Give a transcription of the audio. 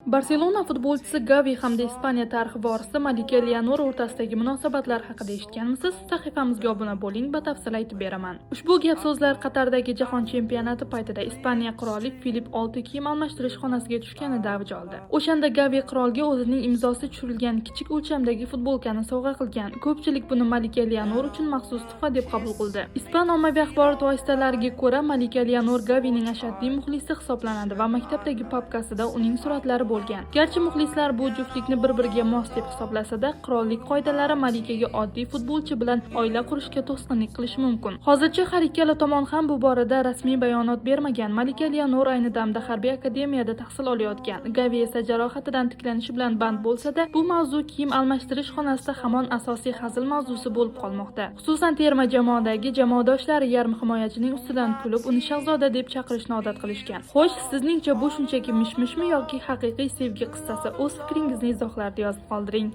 Barselona futbolchisi Gavi hamda Ispaniya tarixi vorisi malika Leonor o'rtasidagi munosabatlar haqida eshitganmisiz? Sahifamizga obuna bo'ling, batafsil aytib beraman. Ushbu gap so'zlar Qatardagi jahon chempionati paytida Ispaniya qiroli Filip VI kiyim almashtirish xonasiga tushganida avj oldi. O'shanda Gavi qirolga o'zining imzosi tushirilgan kichik o'lchamdagi futbolkani sovg'a qilgan. Ko'pchilik buni malika Leonor uchun maxsus tuhfa deb qabul qildi. Ispan ommaviy axborot vositalariga ko'ra, malika Leonor Gavining ashaddiy muxlisi hisoblanadi va maktabdagi papkasida uning suratlari bo'lgan. Garchi muxlislar bu juftlikni bir-biriga mos deb hisoblasa-da, qirollik qoidalari malikaga oddiy futbolchi bilan oila qurishga to'sqinlik qilishi mumkin. Hozircha har ikkala tomon ham bu borada rasmiy bayonot bermagan. Malika Leonor ayni damda harbiy akademiyada tahsil olayotgan. Gavi esa jarohatidan tiklanishi bilan band bo'lsa-da, bu mavzu kiyim almashtirish xonasida hamon asosiy hazil mavzusi bo'lib qolmoqda. Xususan terma jamoadagi jamoadoshlari yarim himoyachining ustidan kulib, uni shahzoda deb chaqirishni odat qilishgan. Xo'sh, sizningcha bu shunchaki mish-mishmi yoki haqiqiy sevgi qissasi? O'z fikringizni izohlarda yozib qoldiring.